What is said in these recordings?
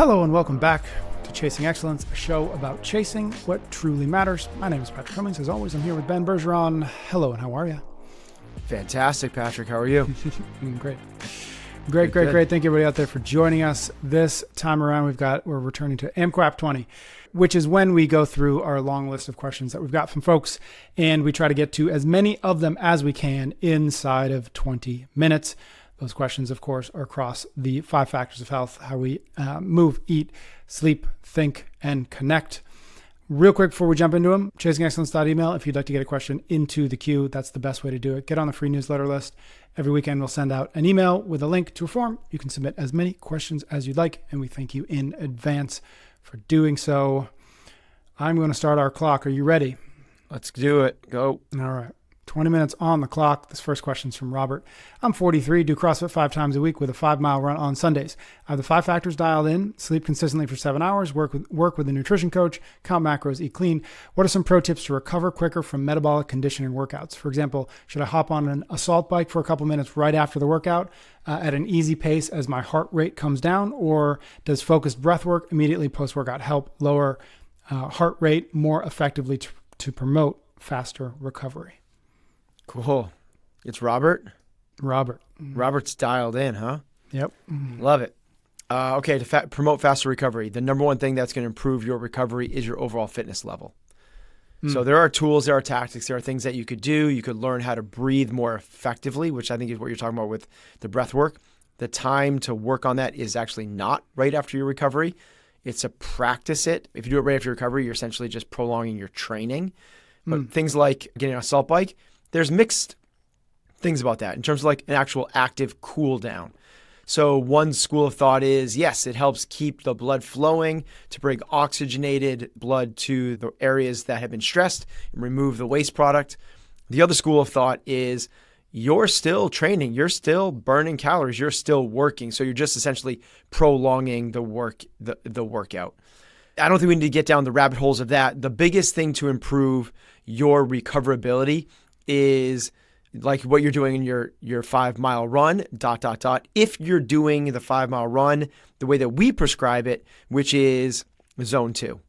Hello and welcome back to Chasing Excellence, a show about chasing what truly matters. My name is Patrick Cummings. As always, I'm here with Ben Bergeron. Hello, and how are you? Fantastic, Patrick. How are you? Great. Great. Thank you everybody out there for joining us. This time around, we're returning to AMQAP20, which is when we go through our long list of questions that we've got from folks, and we try to get to as many of them as we can inside of 20 minutes. Those questions, of course, are across the 5 factors of health: how we move, eat, sleep, think, and connect. Real quick before we jump into them, chasingexcellence.email. If you'd like to get a question into the queue, that's the best way to do it. Get on the free newsletter list. Every weekend, we'll send out an email with a link to a form. You can submit as many questions as you'd like, and we thank you in advance for doing so. I'm going to start our clock. Are you ready? Let's do it. Go. All right. 20 minutes on the clock. This first question is from Robert. I'm 43, do CrossFit 5 times a week with a 5-mile run on Sundays. I have the 5 factors dialed in, sleep consistently for 7 hours, work with a nutrition coach, count macros, eat clean. What are some pro tips to recover quicker from metabolic conditioning workouts? For example, should I hop on an assault bike for a couple minutes right after the workout at an easy pace as my heart rate comes down? Or does focused breath work immediately post-workout help lower heart rate more effectively to promote faster recovery? Cool. It's Robert? Robert. Robert's dialed in, huh? Yep. Love it. Okay, to promote faster recovery, the number one thing that's going to improve your recovery is your overall fitness level. So there are tools, there are tactics, there are things that you could do. You could learn how to breathe more effectively, which I think is what you're talking about with the breath work. The time to work on that is actually not right after your recovery. It's to practice it. If you do it right after your recovery, you're essentially just prolonging your training. But things like getting an assault bike, there's mixed things about that in terms of like an actual active cool down. So one school of thought is, yes, it helps keep the blood flowing to bring oxygenated blood to the areas that have been stressed and remove the waste product. The other school of thought is you're still training, you're still burning calories, you're still working. So you're just essentially prolonging the workout. I don't think we need to get down the rabbit holes of that. The biggest thing to improve your recoverability is like what you're doing in your 5-mile run, ... If you're doing the 5-mile run the way that we prescribe it, which is zone 2,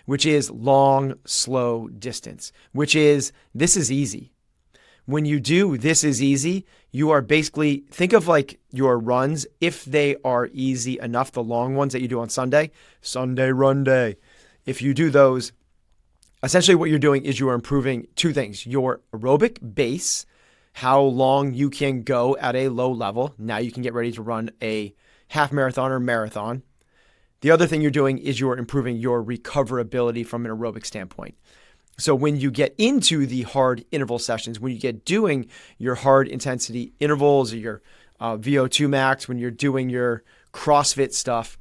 which is long, slow distance, which is this is easy. When you do this is easy, you are basically, think of like your runs, if they are easy enough, the long ones that you do on Sunday run day. If you do those, essentially what you're doing is you are improving 2 things: your aerobic base, how long you can go at a low level. Now you can get ready to run a half marathon or marathon. The other thing you're doing is you're improving your recoverability from an aerobic standpoint. So when you get into the hard interval sessions, when you get doing your hard intensity intervals or your VO2 max, when you're doing your CrossFit stuff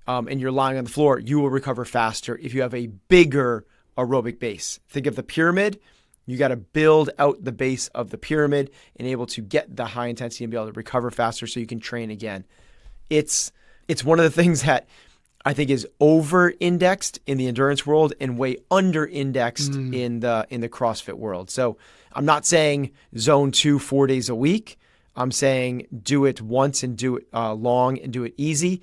and you're lying on the floor, you will recover faster if you have a bigger aerobic base. Think of the pyramid. You got to build out the base of the pyramid and able to get the high intensity and be able to recover faster so you can train again. It's one of the things that I think is over-indexed in the endurance world and way under-indexed in the CrossFit world. So I'm not saying zone 2 4 days a week. I'm saying do it once and do it long and do it easy.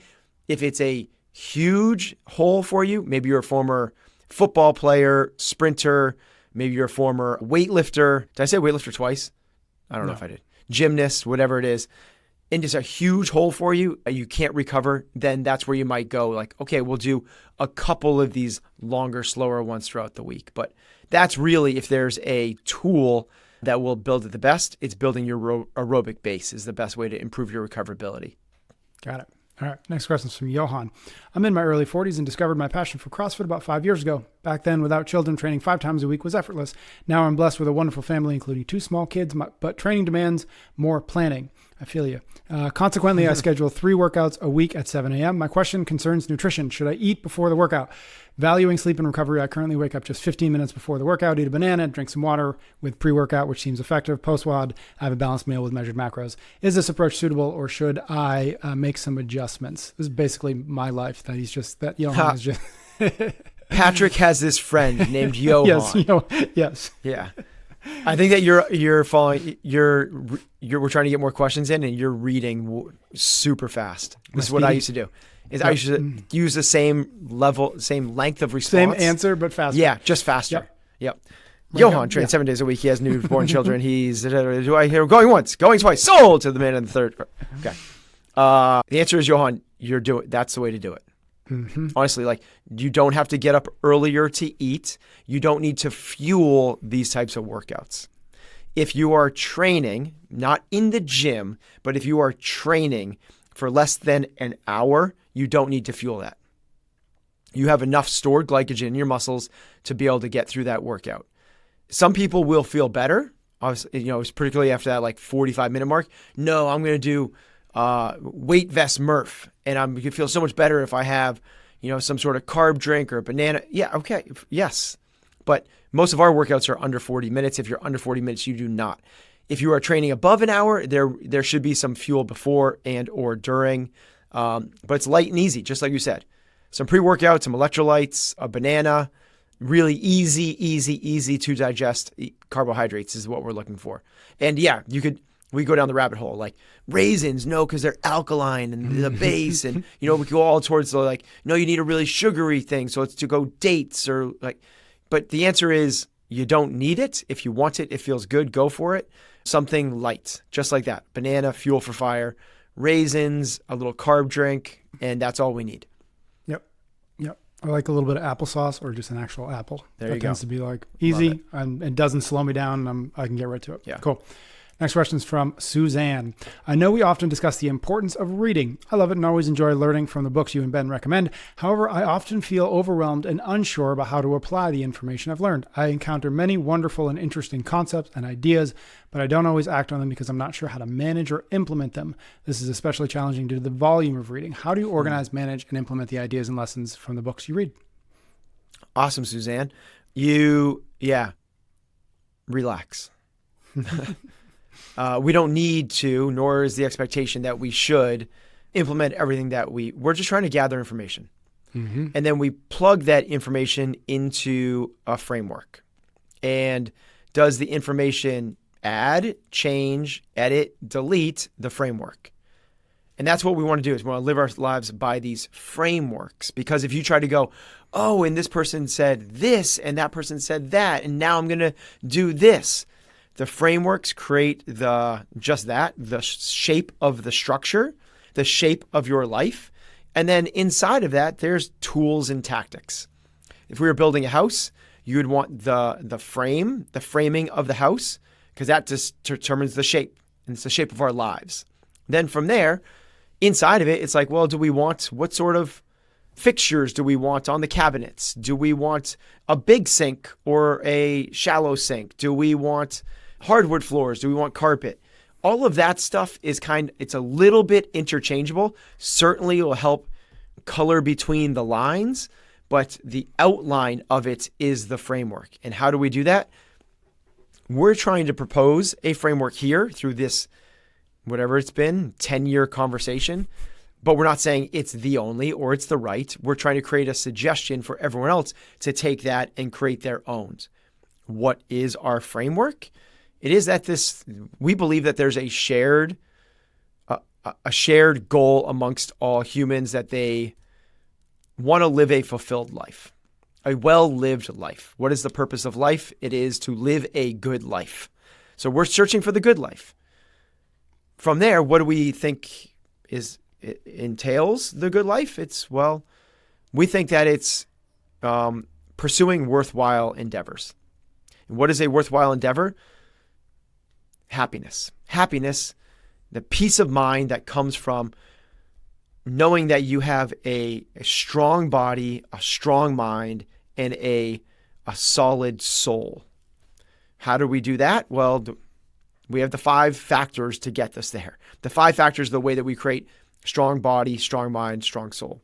If it's a huge hole for you, maybe you're a former football player, sprinter, maybe you're a former weightlifter. Did I say weightlifter twice? I don't know if I did. Gymnast, whatever it is. And it's a huge hole for you, you can't recover, then that's where you might go like, okay, we'll do a couple of these longer, slower ones throughout the week. But that's really, if there's a tool that will build it the best, it's building your aerobic base is the best way to improve your recoverability. Got it. All right. Next question is from Johan. I'm in my early 40s and discovered my passion for CrossFit about 5 years ago. Back then, without children, training 5 times a week was effortless. Now I'm blessed with a wonderful family, including 2 small kids, but training demands more planning. I feel you. Consequently, I schedule 3 workouts a week at 7 a.m. My question concerns nutrition. Should I eat before the workout? Valuing sleep and recovery, I currently wake up just 15 minutes before the workout, eat a banana, drink some water with pre-workout, which seems effective. Post-WOD, I have a balanced meal with measured macros. Is this approach suitable, or should I make some adjustments? This is basically my life. That he's just that Johan is just. Patrick has this friend named Johan. Yes. Yeah. I think that you're following. We're trying to get more questions in, and you're reading super fast. This is what I used to do. I should use the same length of response. Same answer, but faster. Yeah, just faster. Yep. Johan trains 7 days a week. He has newborn children. He's, do I hear going once, going twice, sold to the man in the third. Okay. The answer is, Johan, that's the way to do it. Honestly, like, you don't have to get up earlier to eat. You don't need to fuel these types of workouts. If you are training, not in the gym, but if you are training for less than an hour, you don't need to fuel that. You have enough stored glycogen in your muscles to be able to get through that workout. Some people will feel better, obviously, particularly after that like 45-minute mark. No, I'm going to do weight vest Murph, and I'm going to feel so much better if I have, some sort of carb drink or a banana. Yeah, okay, yes. But most of our workouts are under 40 minutes. If you're under 40 minutes, you do not. If you are training above an hour, there should be some fuel before and or during. But it's light and easy, just like you said. Some pre-workout, some electrolytes, a banana, really easy to digest carbohydrates is what we're looking for. And yeah, we go down the rabbit hole, like raisins, no, because they're alkaline and the base. And, we go all towards the no, you need a really sugary thing. So it's to go dates or but the answer is you don't need it. If you want it, it feels good, go for it. Something light, just like that. Banana, fuel for fire, raisins, a little carb drink, and that's all we need. Yep. I like a little bit of applesauce or just an actual apple. There you go. That tends to be easy and it doesn't slow me down. I can get right to it. Yeah. Cool. Next question is from Suzanne. I know we often discuss the importance of reading. I love it and always enjoy learning from the books you and Ben recommend. However, I often feel overwhelmed and unsure about how to apply the information I've learned. I encounter many wonderful and interesting concepts and ideas, but I don't always act on them because I'm not sure how to manage or implement them. This is especially challenging due to the volume of reading. How do you organize, manage, and implement the ideas and lessons from the books you read? Awesome, Suzanne. Relax. We don't need to, nor is the expectation that we should implement everything that we're just trying to gather information. And then we plug that information into a framework. And does the information add, change, edit, delete the framework? And that's what we want to do, is we want to live our lives by these frameworks. Because if you try to go, oh, and this person said this, and that person said that, and now I'm going to do this. The frameworks create the shape of the structure, the shape of your life. And then inside of that, there's tools and tactics. If we were building a house, you would want the framing of the house, because that just determines the shape, and it's the shape of our lives. Then from there, inside of it, it's like, well, what sort of fixtures do we want on the cabinets? Do we want a big sink or a shallow sink? Do we want hardwood floors? Do we want carpet? All of that stuff is it's a little bit interchangeable. Certainly it will help color between the lines, but the outline of it is the framework. And how do we do that? We're trying to propose a framework here through this, whatever it's been, 10-year conversation, but we're not saying it's the only or it's the right. We're trying to create a suggestion for everyone else to take that and create their own. What is our framework? It is that we believe that there's a shared goal amongst all humans, that they want to live a fulfilled life, a well-lived life. What is the purpose of life? It is to live a good life. So we're searching for the good life. From there, what do we think it entails the good life? We think that it's pursuing worthwhile endeavors. And what is a worthwhile endeavor? Happiness, the peace of mind that comes from knowing that you have a strong body, a strong mind, and a solid soul. How do we do that? Well, we have the 5 factors to get us there. The 5 factors are the way that we create strong body, strong mind, strong soul.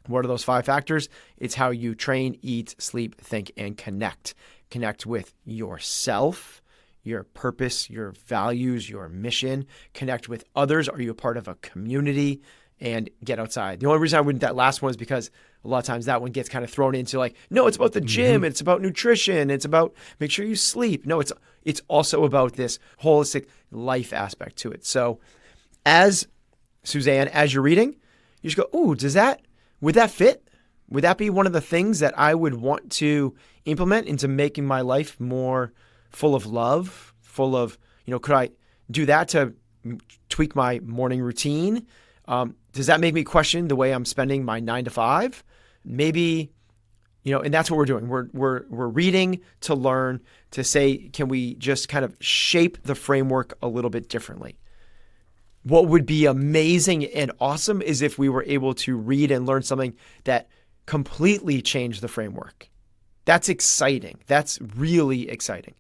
What are those 5 factors? It's how you train, eat, sleep, think, and connect. Connect with yourself, your purpose, your values, your mission. Connect with others. Are you a part of a community? And get outside. The only reason I wouldn't that last one is because a lot of times that one gets kind of thrown into no, it's about the gym. It's about nutrition. It's about make sure you sleep. No, it's also about this holistic life aspect to it. So as Suzanne, as you're reading, you just go, ooh, would that fit? Would that be one of the things that I would want to implement into making my life more full of love, full of, could I do that to tweak my morning routine? Does that make me question the way I'm spending my 9 to 5? Maybe, and that's what we're doing. We're reading to learn, to say, can we just kind of shape the framework a little bit differently? What would be amazing and awesome is if we were able to read and learn something that completely changed the framework. That's exciting. That's really exciting.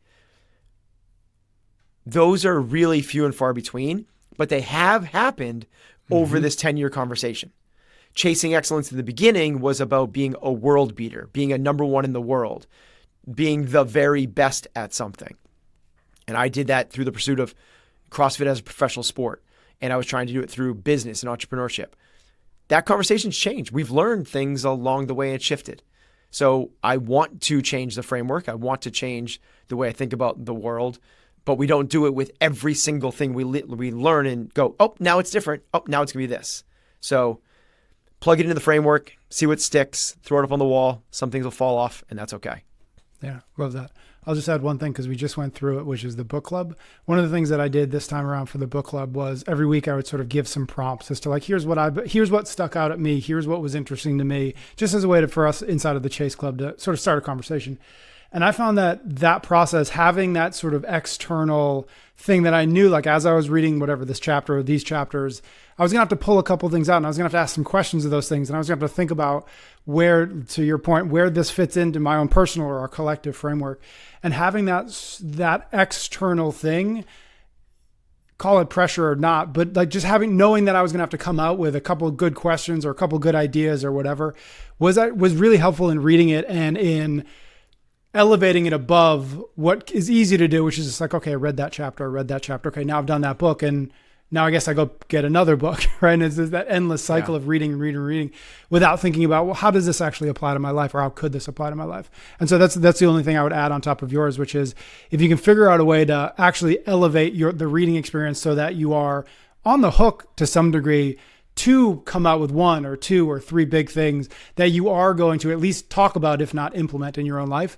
Those are really few and far between, but they have happened over this 10-year conversation. Chasing excellence in the beginning was about being a world beater, being a number one in the world, being the very best at something. And I did that through the pursuit of CrossFit as a professional sport. And I was trying to do it through business and entrepreneurship. That conversation's changed. We've learned things along the way and shifted. So I want to change the framework. I want to change the way I think about the world, but we don't do it with every single thing we learn and go, oh, now it's different. Oh, now it's gonna be this. So plug it into the framework, see what sticks, throw it up on the wall. Some things will fall off, and that's okay. Yeah, love that. I'll just add one thing because we just went through it, which is the book club. One of the things that I did this time around for the book club was every week I would sort of give some prompts as to like, here's what stuck out at me. Here's what was interesting to me, just as a way for us inside of the Chase Club to sort of start a conversation. And I found that process, having that sort of external thing that I knew, like as I was reading whatever this chapter or these chapters, I was gonna have to pull a couple of things out and I was gonna have to ask some questions of those things. And I was gonna have to think about where, to your point, where this fits into my own personal or our collective framework. And having that external thing, call it pressure or not, but like just knowing that I was gonna have to come out with a couple of good questions or a couple of good ideas or whatever was really helpful in reading it and in elevating it above what is easy to do, which is just like, okay, I read that chapter. Okay, now I've done that book. And now I guess I go get another book, right? And it's that endless cycle of reading without thinking about, well, how does this actually apply to my life? Or how could this apply to my life? And so that's the only thing I would add on top of yours, which is if you can figure out a way to actually elevate the reading experience so that you are on the hook to some degree to come out with 1 or 2 or 3 big things that you are going to at least talk about, if not implement in your own life,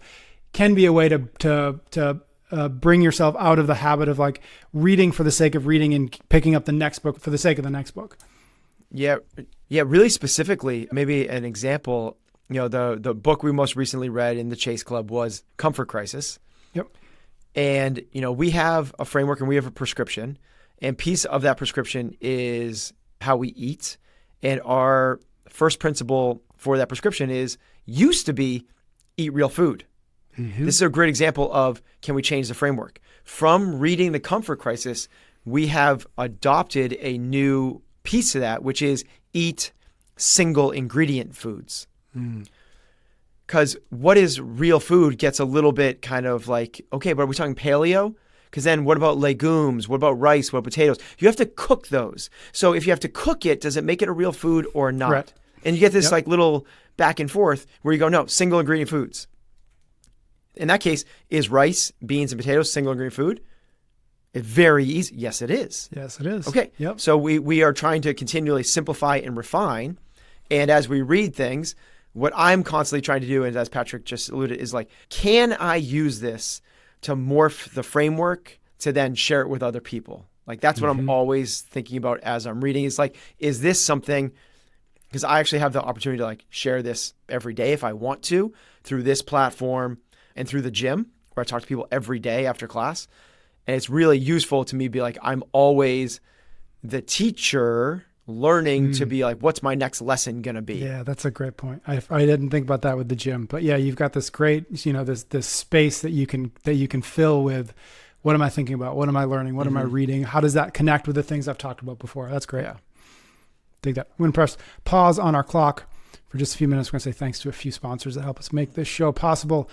can be a way to bring yourself out of the habit of like reading for the sake of reading and picking up the next book for the sake of the next book. Yeah. Really specifically, maybe an example, the book we most recently read in the Chase Club was Comfort Crisis. Yep. And, we have a framework and we have a prescription, and piece of that prescription is how we eat. And our first principle for that prescription used to be eat real food. Mm-hmm. This is a great example of, can we change the framework? From reading the Comfort Crisis, we have adopted a new piece to that, which is eat single ingredient foods. Because what is real food gets a little bit kind of like, okay, but are we talking paleo? Because then what about legumes? What about rice? What about potatoes? You have to cook those. So if you have to cook it, does it make it a real food or not? Right. And you get this like little back and forth where you go, no, single ingredient foods. In that case, is rice, beans, and potatoes single ingredient food? It's very easy. Yes, it is. Yes, it is. Okay. Yep. So we are trying to continually simplify and refine. And as we read things, what I'm constantly trying to do, and as Patrick just alluded, is like, can I use this to morph the framework to then share it with other people? Like that's what I'm always thinking about as I'm reading. It's like, is this something, because I actually have the opportunity to like share this every day if I want to through this platform and through the gym where I talk to people every day after class. And it's really useful to me to be like, I'm always the teacher learning to be like, what's my next lesson going to be? Yeah, that's a great point. I didn't think about that with the gym, but yeah, you've got this great, this space that you can fill with, what am I thinking about? What am I learning? What am I reading? How does that connect with the things I've talked about before? That's great. Yeah. Dig that. I'm going to press pause on our clock for just a few minutes. We're going to say thanks to a few sponsors that help us make this show possible.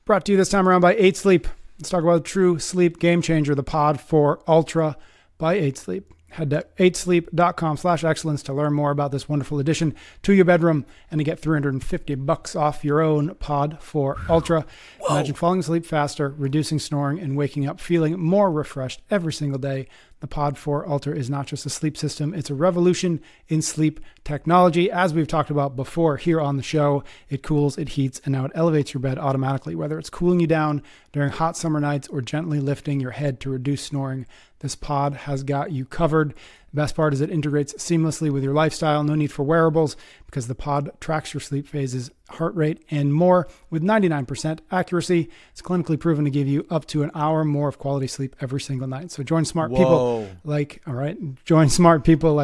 Brought to you this time around by 8 Sleep. Let's talk about True Sleep Game Changer, the Pod 4 Ultra by 8 Sleep. Head to 8sleep.com/excellence to learn more about this wonderful addition to your bedroom and to get $350 off your own Pod 4 Ultra. Whoa. Imagine falling asleep faster, reducing snoring, and waking up feeling more refreshed every single day. The Pod 4 Ultra is not just a sleep system, it's a revolution in sleep technology. As we've talked about before here on the show, it cools, it heats, and now it elevates your bed automatically. Whether it's cooling you down during hot summer nights or gently lifting your head to reduce snoring, this pod has got you covered. The best part is it integrates seamlessly with your lifestyle. No need for wearables because the pod tracks your sleep phases, heart rate, and more with 99% accuracy. It's clinically proven to give you up to an hour more of quality sleep every single night. So join smart people like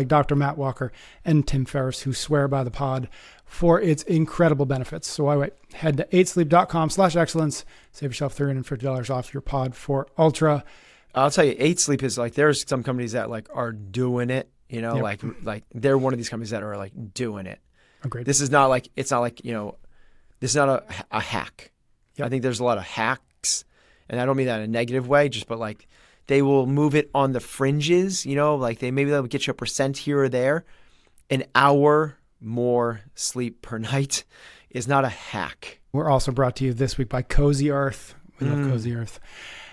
Dr. Matt Walker and Tim Ferriss, who swear by the pod for its incredible benefits. So why wait? Head to 8sleep.com/excellence. Save yourself $350 off your Pod 4 Ultra. I'll tell you, 8 Sleep is like, there's some companies that like are doing it, you know, like they're one of these companies that are like doing it. Agreed. This is not like, it's not like, you know, this is not a hack. Yep. I think there's a lot of hacks, and I don't mean that in a negative way, but like they will move it on the fringes, you know, like they'll get you a % here or there. An hour more sleep per night is not a hack. We're also brought to you this week by Cozy Earth. We love Cozy Earth.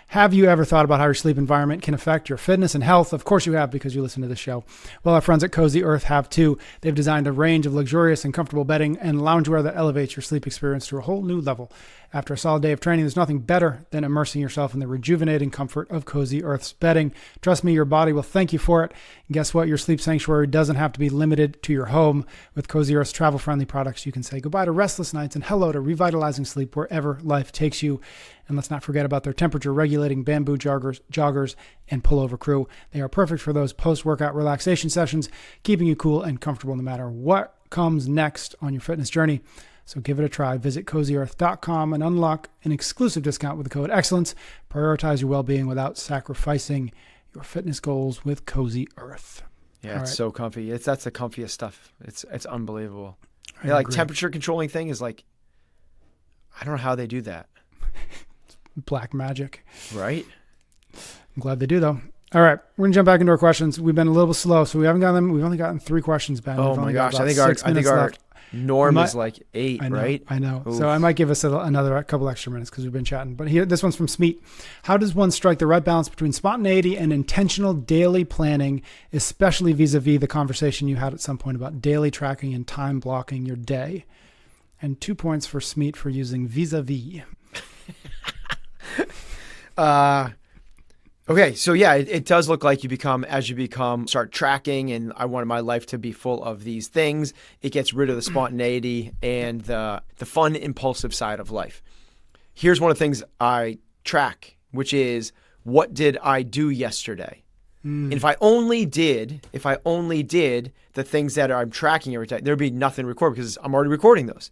Have you ever thought about how your sleep environment can affect your fitness and health? Of course you have, because you listen to the show. Well, our friends at Cozy Earth have too. They've designed a range of luxurious and comfortable bedding and loungewear that elevates your sleep experience to a whole new level. After a solid day of training, there's nothing better than immersing yourself in the rejuvenating comfort of Cozy Earth's bedding. Trust me, your body will thank you for it. And guess what? Your sleep sanctuary doesn't have to be limited to your home. With Cozy Earth's travel-friendly products, you can say goodbye to restless nights and hello to revitalizing sleep wherever life takes you. And let's not forget about their temperature-regulating bamboo joggers, and pullover crew. They are perfect for those post-workout relaxation sessions, keeping you cool and comfortable no matter what comes next on your fitness journey. So give it a try. Visit CozyEarth.com and unlock an exclusive discount with the code EXCELLENCE. Prioritize your well-being without sacrificing your fitness goals with Cozy Earth. Yeah, it's so comfy. That's the comfiest stuff. It's unbelievable. Like temperature controlling thing is like, I don't know how they do that. Black magic. Right? I'm glad they do, though. All right, we're gonna jump back into our questions. We've been a little slow, so we haven't gotten them. We've only gotten 3 questions, Ben. Oh my gosh, I think our norm is like 8, right? I know. Oof. So I might give us another couple extra minutes because we've been chatting. But here, this one's from Smeet. How does one strike the right balance between spontaneity and intentional daily planning, especially vis-a-vis the conversation you had at some point about daily tracking and time blocking your day? And 2 points for Smeet for using vis-a-vis. Okay, so yeah, it does look like as you start tracking, and I wanted my life to be full of these things. It gets rid of the spontaneity and the fun, impulsive side of life. Here's one of the things I track, which is, what did I do yesterday? And if I only did the things that I'm tracking every day, there'd be nothing to record because I'm already recording those.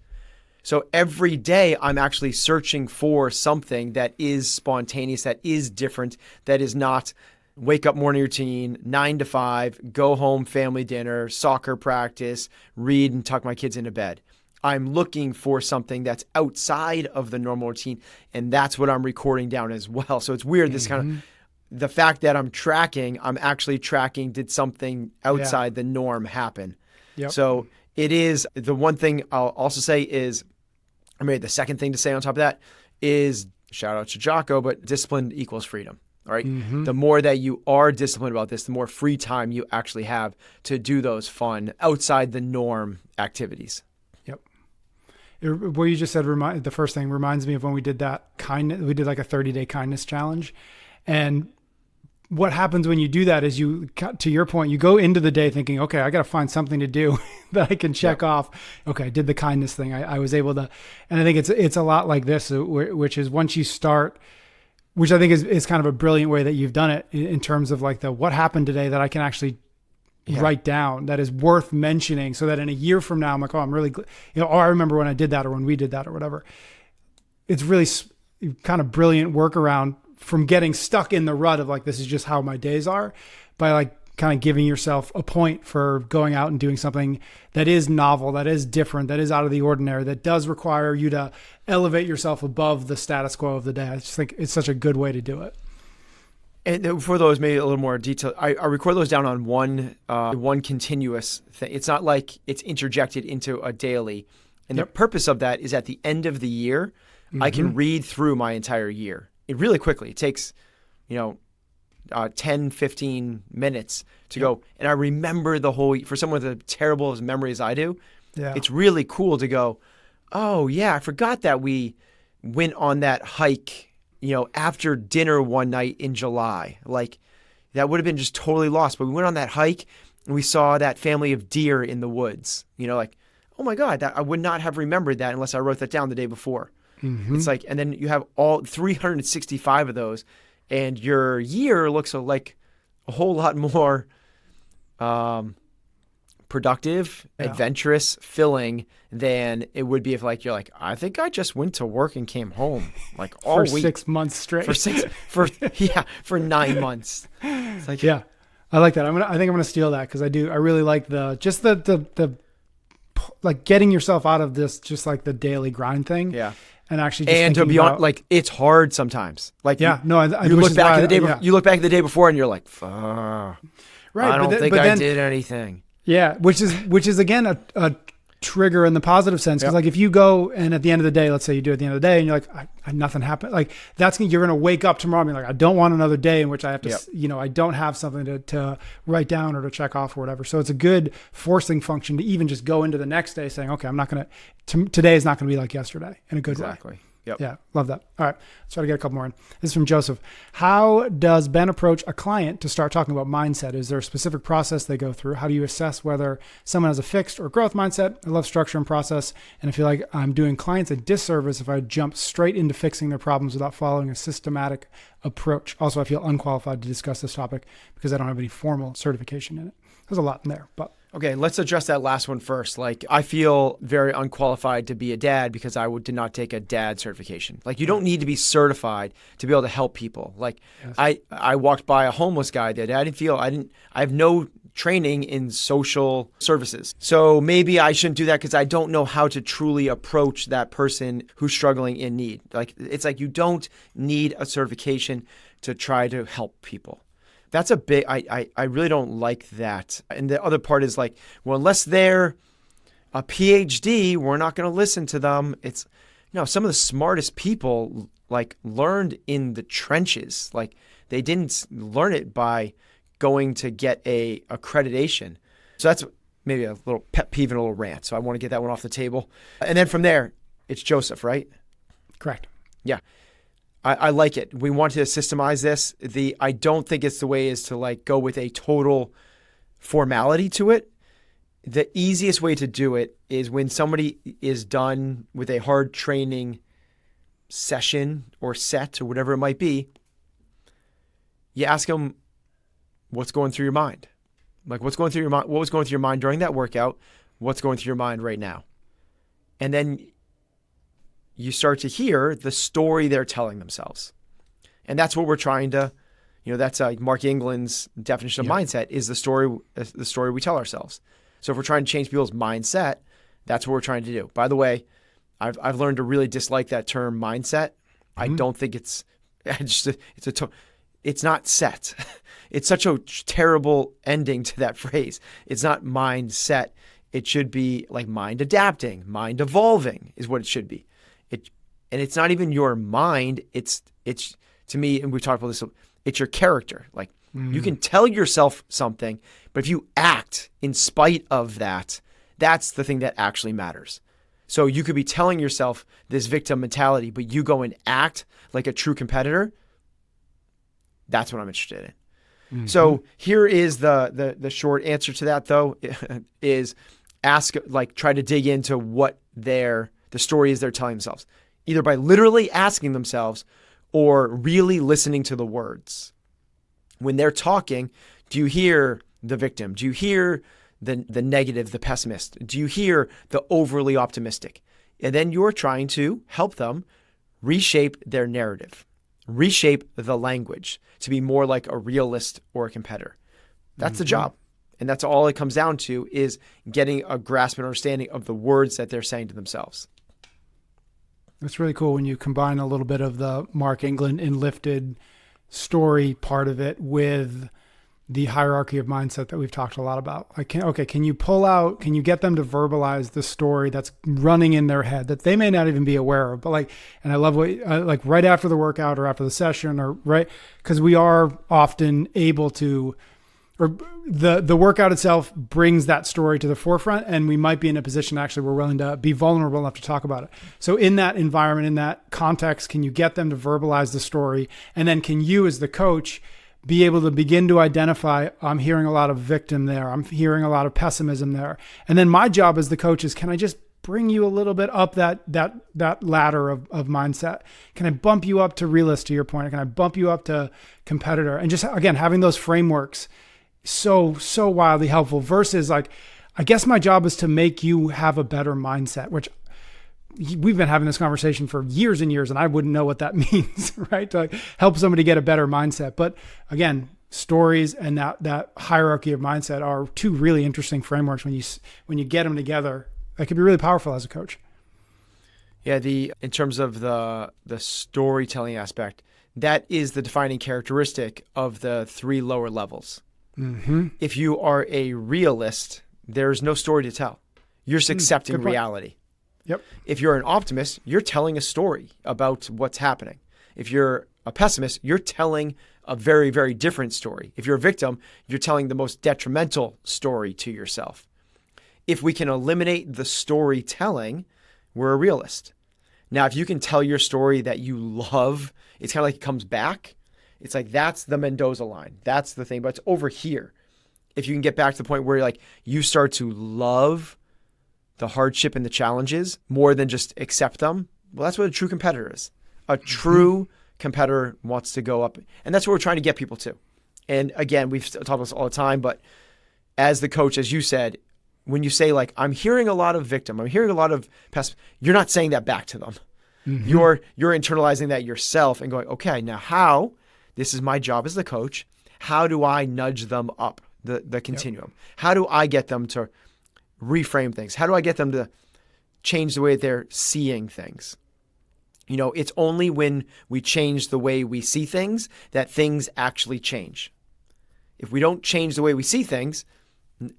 So every day I'm actually searching for something that is spontaneous, that is different, that is not wake up morning routine, 9 to 5, go home, family dinner, soccer practice, read and tuck my kids into bed. I'm looking for something that's outside of the normal routine, and that's what I'm recording down as well. So it's weird, this kind of, the fact that I'm actually tracking, did something outside the norm happen? Yep. So it is, the one thing I'll also say is, the second thing to say on top of that is, shout out to Jocko, but discipline equals freedom. All right. The more that you are disciplined about this, the more free time you actually have to do those fun, outside the norm activities. Yep. What you just said, the first thing reminds me of when we did that we did like a 30-day kindness challenge. And what happens when you do that is to your point, you go into the day thinking, okay, I got to find something to do that I can check off. Okay, I did the kindness thing. I was able to, and I think it's a lot like this, which is once you start, which I think is kind of a brilliant way that you've done it in terms of like what happened today that I can actually write down, that is worth mentioning, so that in a year from now, I'm like, oh, I'm really, I remember when I did that or when we did that or whatever. It's really kind of brilliant workaround from getting stuck in the rut of like, this is just how my days are, by like kind of giving yourself a point for going out and doing something that is novel, that is different, that is out of the ordinary, that does require you to elevate yourself above the status quo of the day. I just think it's such a good way to do it. And for those, maybe a little more detail, I record those down on one continuous thing. It's not like it's interjected into a daily. And the purpose of that is at the end of the year, I can read through my entire year. It really quickly. It takes, 10, 15 minutes to go. And I remember the whole, for someone with as terrible as memory as I do, it's really cool to go, oh yeah, I forgot that we went on that hike, after dinner one night in July. Like that would have been just totally lost. But we went on that hike and we saw that family of deer in the woods, like, oh my God, I would not have remembered that unless I wrote that down the day before. Mm-hmm. It's like, and then you have all 365 of those, and your year looks like a whole lot more productive, adventurous, filling than it would be if you're like, I think I just went to work and came home like all for week. 6 months straight. For 9 months. It's like, yeah, I like that. I think I'm gonna steal that because I really like the like getting yourself out of this just like the daily grind thing. Yeah. And actually, and to be honest, like it's hard sometimes. Like you look back at the day. You look back at the day before, and you're like, "Fuck, right." I don't think I did anything. Yeah, which is again a trigger in the positive sense because like if you go and at the end of the day, let's say you do it at the end of the day, and you're like, nothing happened. Like you're gonna wake up tomorrow and be like, I don't want another day in which I have to, I don't have something to write down or to check off or whatever. So it's a good forcing function to even just go into the next day saying, okay, I'm not gonna. Today is not going to be like yesterday in a good way. Exactly. Yep. Yeah. Love that. All right. Let's try to get a couple more in. This is from Joseph. How does Ben approach a client to start talking about mindset? Is there a specific process they go through? How do you assess whether someone has a fixed or growth mindset? I love structure and process. And I feel like I'm doing clients a disservice if I jump straight into fixing their problems without following a systematic approach. Also, I feel unqualified to discuss this topic because I don't have any formal certification in it. There's a lot in there, but. Okay, let's address that last one first. Like, I feel very unqualified to be a dad because I did not take a dad certification. Like, you don't need to be certified to be able to help people. Like, yes. I walked by a homeless guy that I have no training in social services. So maybe I shouldn't do that because I don't know how to truly approach that person who's struggling in need. Like, it's like you don't need a certification to try to help people. That's a big, I really don't like that. And the other part is like, well, unless they're a PhD, we're not going to listen to them. It's, some of the smartest people like learned in the trenches. Like they didn't learn it by going to get a accreditation. So that's maybe a little pet peeve and a little rant. So I want to get that one off the table. And then from there, it's Joseph, right? Correct. Yeah. I like it. We want to systemize this. I don't think it's the way is to like go with a total formality to it. The easiest way to do it is when somebody is done with a hard training session or set or whatever it might be, you ask them what's going through your mind. Like what's going through your mind? What was going through your mind during that workout? What's going through your mind right now? And then you start to hear the story they're telling themselves. And that's what we're trying to, that's Mark England's definition of mindset is the story we tell ourselves. So if we're trying to change people's mindset, that's what we're trying to do. By the way, I've learned to really dislike that term mindset. Mm-hmm. I don't think it's not set. It's such a terrible ending to that phrase. It's not mindset. It should be like mind adapting, mind evolving is what it should be. And it's not even your mind. It's to me, and we've talked about this, it's your character. Like you can tell yourself something, but if you act in spite of that, that's the thing that actually matters. So you could be telling yourself this victim mentality, but you go and act like a true competitor. That's what I'm interested in. Mm-hmm. So here is the short answer to that though, is try to dig into what the story is they're telling themselves, either by literally asking themselves or really listening to the words. When they're talking, do you hear the victim? Do you hear the negative, the pessimist? Do you hear the overly optimistic? And then you're trying to help them reshape their narrative, reshape the language to be more like a realist or a competitor. That's the job. And that's all it comes down to is getting a grasp and understanding of the words that they're saying to themselves. It's really cool when you combine a little bit of the Mark England Enlifted story part of it with the hierarchy of mindset that we've talked a lot about. Like, can you get them to verbalize the story that's running in their head that they may not even be aware of, but like, and I love what, like right after the workout or after the session or right. Cause we are often able to, or the workout itself brings that story to the forefront, and we might be in a position actually we're willing to be vulnerable enough to talk about it. So in that environment, in that context, can you get them to verbalize the story? And then can you as the coach be able to begin to identify, I'm hearing a lot of victim there. I'm hearing a lot of pessimism there. And then my job as the coach is, can I just bring you a little bit up that ladder of mindset? Can I bump you up to realist, to your point? Or can I bump you up to competitor? And just, again, having those frameworks, so wildly helpful versus like, I guess my job is to make you have a better mindset, which we've been having this conversation for years and years, and I wouldn't know what that means, right? To like help somebody get a better mindset. But again, stories and that hierarchy of mindset are two really interesting frameworks when you get them together. That could be really powerful as a coach. Yeah, in terms of the storytelling aspect, that is the defining characteristic of the 3 lower levels. Mm-hmm. If you are a realist, there's no story to tell. You're just accepting reality. Yep. If you're an optimist, you're telling a story about what's happening. If you're a pessimist, you're telling a very, very different story. If you're a victim, you're telling the most detrimental story to yourself. If we can eliminate the storytelling, we're a realist. Now, if you can tell your story that you love, it's kind of like it comes back. It's like, that's the Mendoza line. That's the thing, but it's over here. If you can get back to the point where you start to love the hardship and the challenges more than just accept them, well, that's what a true competitor is. A true competitor wants to go up. And that's what we're trying to get people to. And again, we've talked about this all the time, but as the coach, as you said, when you say like, I'm hearing a lot of victim, I'm hearing a lot of pessimist, you're not saying that back to them. Mm-hmm. You're internalizing that yourself and going, okay, now how, this is my job as the coach, how do I nudge them up the continuum? Yep. How do I get them to reframe things? How do I get them to change the way they're seeing things? It's only when we change the way we see things that things actually change. If we don't change the way we see things,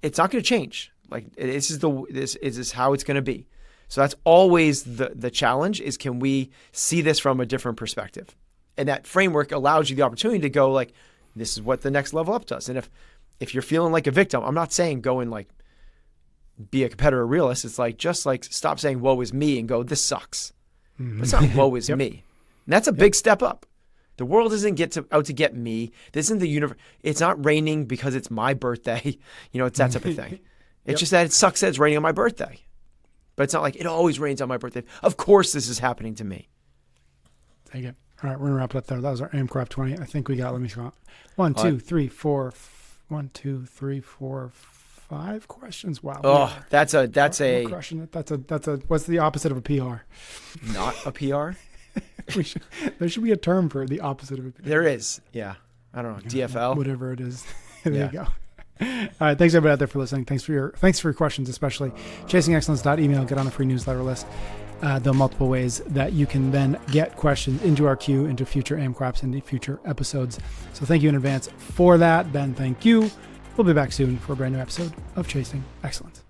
it's not going to change. Like this is how it's going to be. So that's always the challenge is, can we see this from a different perspective? And that framework allows you the opportunity to go like, this is what the next level up does. And if you're feeling like a victim, I'm not saying go and like be a competitor realist. It's like, just like stop saying woe is me and go, this sucks. Mm-hmm. It's not woe is me. And that's a big step up. The world isn't out to get me. This isn't the universe. It's not raining because it's my birthday. It's that type of thing. It's just that it sucks that it's raining on my birthday. But it's not like it always rains on my birthday. Of course this is happening to me. Take it. All right, we're going to wrap it up there. That was our AMQAP20. I think we got, let me count. 1, 2, 3, 4, 5 questions. Wow. Oh, we're crushing it. That's a, what's the opposite of a PR? Not a PR? There should be a term for the opposite of a PR. There is. Yeah. I don't know. DFL. Whatever it is. There you go. All right. Thanks everybody out there for listening. Thanks for your questions, especially chasingexcellence.email. Get on the free newsletter list. There are multiple ways that you can then get questions into our queue, into future AMQAPs, into future episodes. So thank you in advance for that. Ben, thank you. We'll be back soon for a brand new episode of Chasing Excellence.